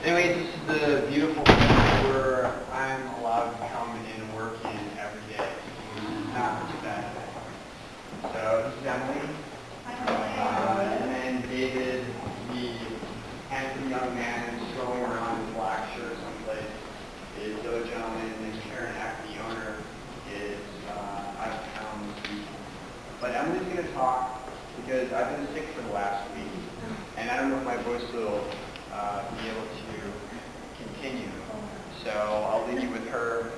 Anyway, this is the beautiful place where I'm allowed to come and work in every day. Not too bad. So this is Emily. And then David, the handsome young man strolling around in black shirt someplace, is the other gentleman. And Karen Eck, the owner, is out of town this week. But Emily's going to talk because I've been sick for the last week. And I don't know if my voice will be able to continue. So I'll leave you with her,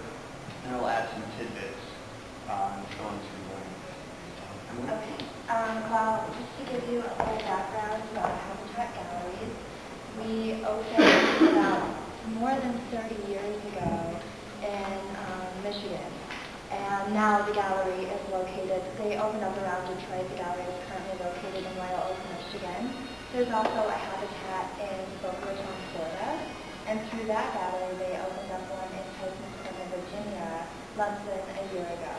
and I'll add some tidbits on going through one. Okay. Well, just to give you a little background about Habatat Galleries, we opened about more than 30 years ago in Michigan. And now the gallery is located, they opened up around Detroit. The gallery is currently located in Royal Oak, Michigan. There's also a Habatat in Boca Raton, Florida. And through that gallery, they opened up one in Tysons, Virginia, less than a year ago.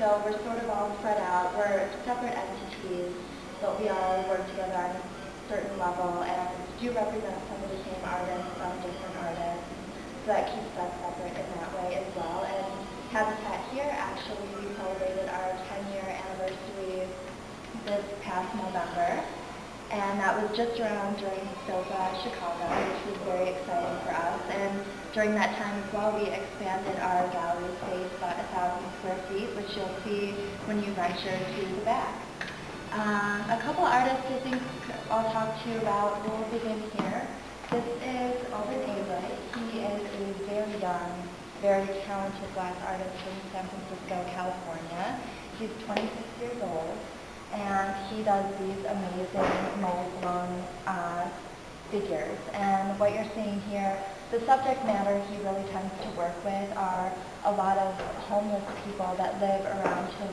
So we're sort of all spread out. We're separate entities, but we all work together on a certain level and do represent some of the same artists, some different artists. So that keeps us separate in that way as well. And Habatat here, actually, we celebrated our 10-year anniversary this past November. And that was just around during SOFA Chicago, which was very exciting for us. And during that time as well, we expanded our gallery space about 1,000 square feet, which you'll see when you venture to the back. A couple artists I think I'll talk to you about. We'll begin here. This is Oben Ablett. He is a very young, very talented glass artist from San Francisco, California. He's 26 years old. And he does these amazing mold-blown figures. And what you're seeing here, the subject matter he really tends to work with are a lot of homeless people that live around his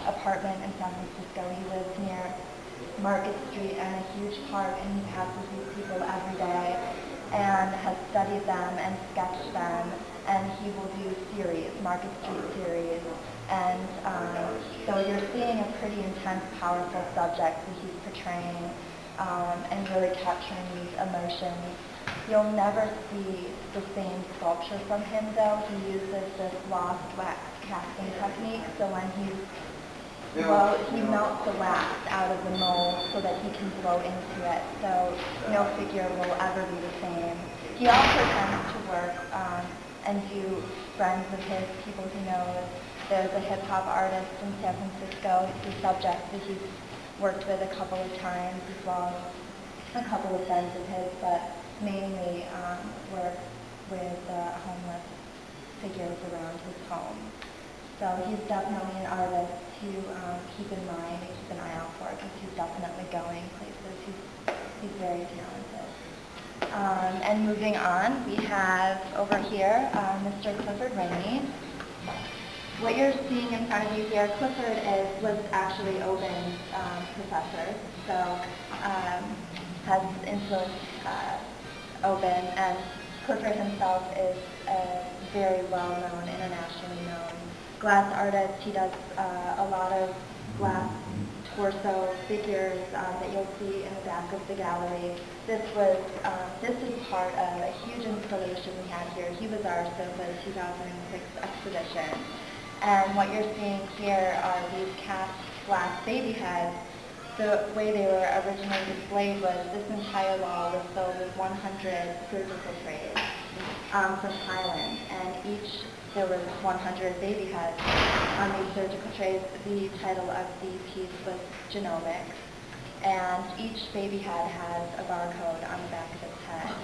apartment in San Francisco. He lives near Market Street and a huge park, and he passes these people every day and has studied them and sketched them. And he will do series, Market Street series. And so you're seeing a pretty intense, powerful subject that he's portraying and really capturing these emotions. You'll never see the same sculpture from him, though. He uses this lost wax casting technique, so when he melts the wax out of the mold so that he can blow into it, so no figure will ever be the same. He also tends to work and do friends of his, people he knows. There's a hip-hop artist in San Francisco, the subject that he's worked with a couple of times, as well as a couple of friends of his, but mainly work with homeless figures around his home. So he's definitely an artist to keep in mind and keep an eye out for, because he's definitely going places. He's very talented. And moving on, we have over here Mr. Clifford Rainey. What you're seeing in front of you here, Clifford was actually Oben's professor, so has influenced Oben, and Clifford himself is a very well-known, internationally known glass artist. He does a lot of glass torso figures that you'll see in the back of the gallery. This is part of a huge installation we had here. He was our SOFA 2006 exhibition. And what you're seeing here are these cast glass baby heads. The way they were originally displayed was this entire wall was filled with 100 surgical trays from Thailand. And there were 100 baby heads on these surgical trays. The title of the piece was Genomics. And each baby head has a barcode on the back of its head.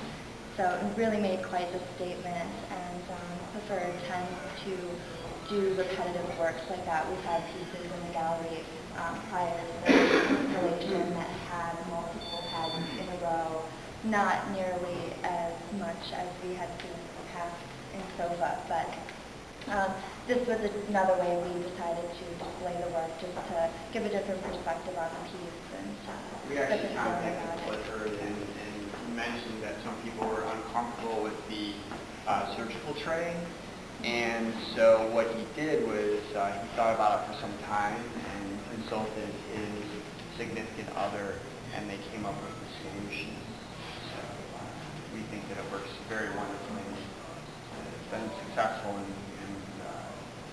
So it really made quite the statement. And Clifford tends to do repetitive works like that. We've had pieces in the gallery prior to the installation that had multiple heads in a row, not nearly as much as we had seen in the past in SOFA, but this was another way we decided to display the work, just to give a different perspective on the piece. And we actually contacted Clifford and mentioned that some people were uncomfortable with the surgical tray. And so what he did was he thought about it for some time and consulted his significant other, and they came up with a solution. So we think that it works very wonderfully. It's been successful in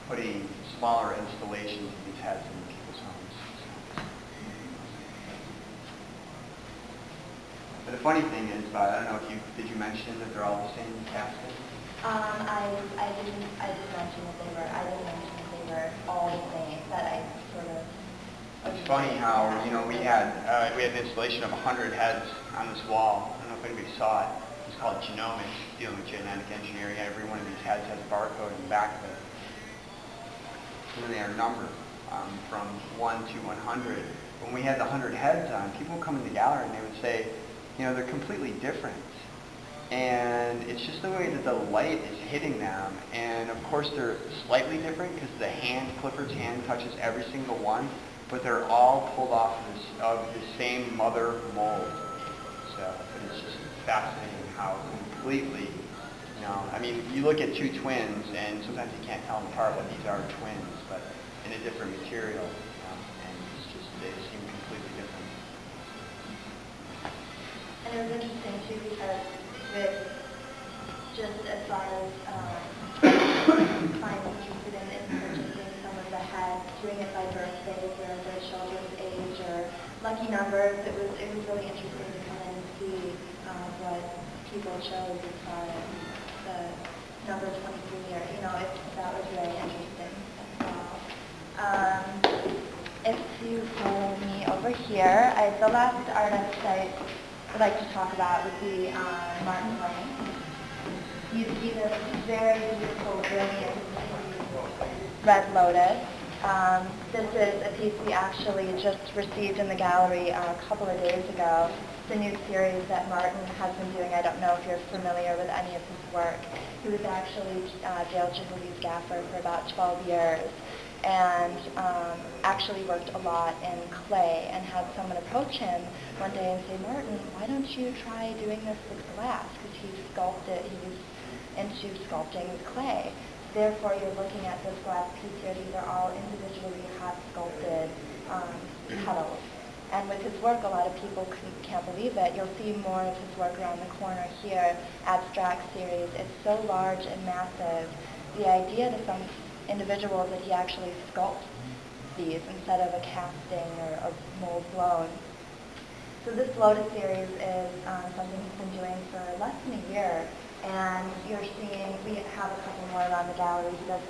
putting smaller installations of these heads in people's homes. But the funny thing is, I don't know if did you mention that they're all the same casting? I didn't mention that they were. I didn't mention that they were all the same. But I sort of. It's funny how we had an installation of 100 heads on this wall. I don't know if anybody saw it. It's called genomics, dealing with genetic engineering. Every one of these heads has a barcode in the back of it, and then they are numbered from 1 to 100. When we had the 100 heads on, people would come in the gallery and they would say, they're completely different. And it's just the way that the light is hitting them. And of course they're slightly different because Clifford's hand touches every single one, but they're all pulled off of the same mother mold. So it's just fascinating how completely, you look at two twins and sometimes you can't tell them apart what these are twins, but in a different material. And it's just, they seem completely different. And it was interesting too because with just as far as clients interested in purchasing some of the heads, doing it by birthdays or their children's age or lucky numbers, it was really interesting to come in and see what people chose as far as the number 23 or that was very interesting as well. If you follow me over here, the last artist I would like to talk about would be Martin Lang. You see this very beautiful, brilliant red lotus. This is a piece we actually just received in the gallery a couple of days ago. It's a new series that Martin has been doing. I don't know if you're familiar with any of his work. He was actually Dale Jubilee's gaffer for about 12 years. And actually worked a lot in clay and had someone approach him one day and say, Martin, why don't you try doing this with glass? Because he was into sculpting with clay. Therefore, you're looking at this glass piece here. These are all individually hot sculpted petals. And with his work, a lot of people can't believe it. You'll see more of his work around the corner here, abstract series. It's so large and massive. The idea to some individuals that he actually sculpts these instead of a casting or a mold blown. So this Lotus series is something he's been doing for less than a year, and you're seeing, we have a couple more around the gallery. He does